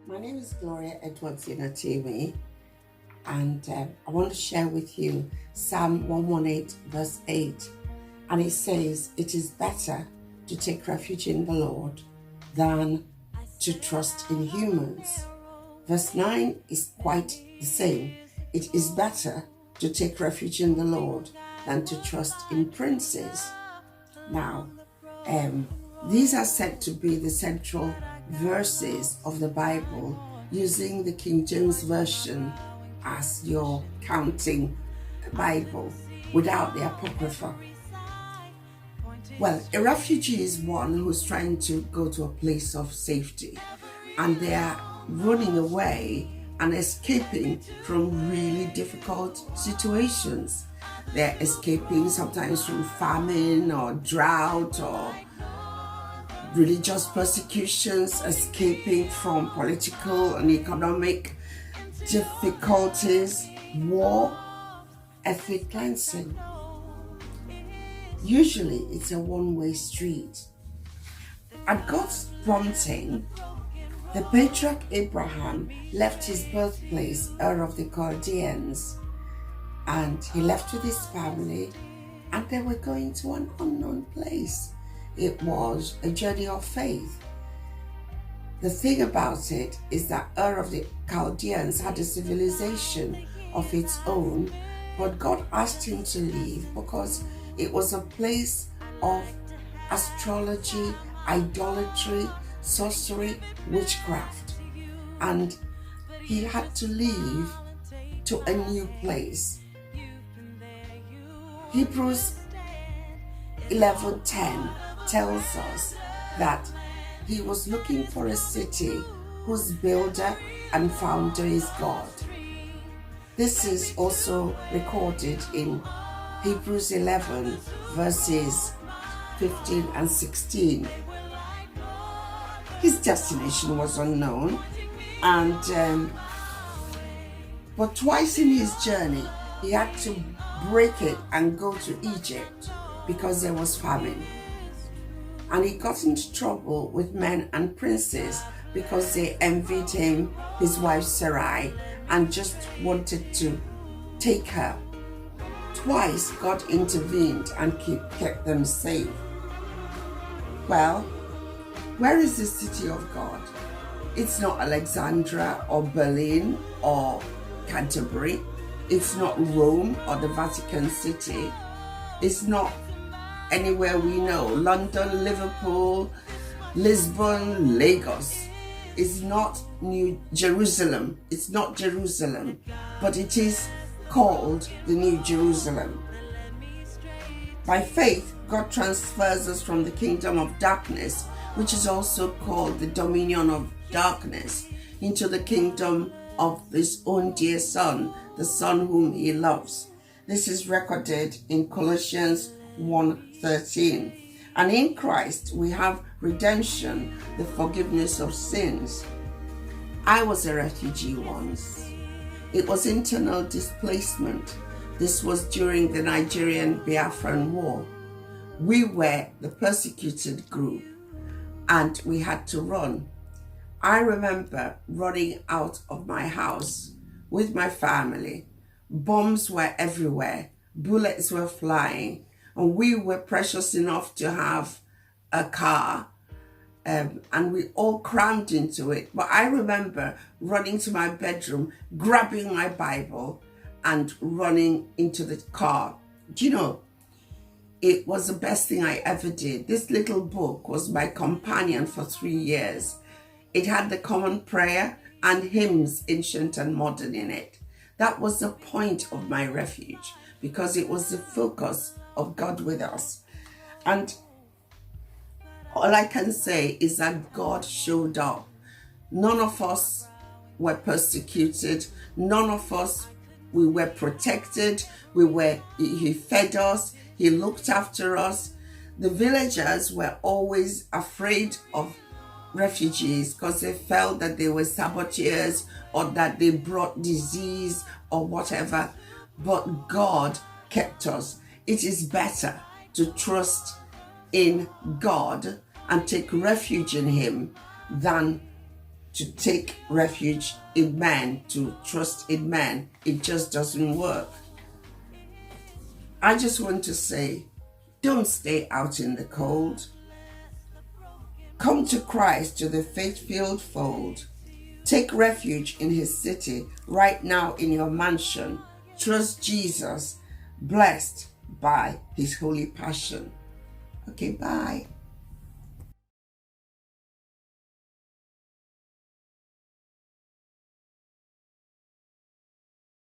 My name is Gloria Edwards-Inatimi, and I want to share with you Psalm 118 verse 8. And it says, "It is better to take refuge in the Lord than to trust in humans." Verse 9 is quite the same. It is better to take refuge in the Lord than to trust in princes. Now, these are said to be the central verses of the Bible, using the King James Version as your counting Bible without the Apocrypha. Well, a refugee is one who's trying to go to a place of safety, and they are running away and escaping from really difficult situations. They're escaping sometimes from famine or drought or religious persecutions, escaping from political and economic difficulties, war, ethnic cleansing. Usually it's a one-way street. At God's prompting, the patriarch Abraham left his birthplace, Ur of the Chaldeans, and he left with his family, and they were going to an unknown place. It was a journey of faith. The thing about it is that Ur of the Chaldeans had a civilization of its own, but God asked him to leave because it was a place of astrology, idolatry, sorcery, witchcraft. And he had to leave to a new place. Hebrews 11:10 tells us that he was looking for a city whose builder and founder is God. This is also recorded in Hebrews 11 verses 15 and 16. His destination was unknown, and but twice in his journey he had to break it and go to Egypt because there was famine. And he got into trouble with men and princes because they envied him, his wife Sarai, and just wanted to take her. Twice God intervened and kept them safe. Well, where is the city of God? It's not Alexandria or Berlin or Canterbury. It's not Rome or the Vatican City. It's not anywhere we know, London, Liverpool, Lisbon, Lagos. It's not New Jerusalem. It's not Jerusalem, but it is called the New Jerusalem. By faith, God transfers us from the kingdom of darkness, which is also called the dominion of darkness, into the kingdom of his own dear Son, the Son whom he loves. This is recorded in Colossians 1:13. And in Christ we have redemption, the forgiveness of sins. I was a refugee once. It was internal displacement. This was during the Nigerian Biafran War. We were the persecuted group and we had to run. I remember running out of my house with my family. Bombs were everywhere. Bullets were flying. And we were precious enough to have a car, and we all crammed into it. But I remember running to my bedroom, grabbing my Bible and running into the car. Do you know, it was the best thing I ever did. This little book was my companion for 3 years. It had the common prayer and hymns, ancient and modern, in it. That was the point of my refuge, because it was the focus of God with us. And all I can say is that God showed up. None of us were persecuted. None of us, we were protected. He fed us. He looked after us. The villagers were always afraid of refugees because they felt that they were saboteurs or that they brought disease or whatever. But God kept us. It is better to trust in God and take refuge in him than to take refuge in man, to trust in man. It just doesn't work. I just want to say, don't stay out in the cold. Come to Christ, to the faith-filled fold. Take refuge in his city, right now in your mansion. Trust Jesus, blessed by his holy passion. Okay, bye.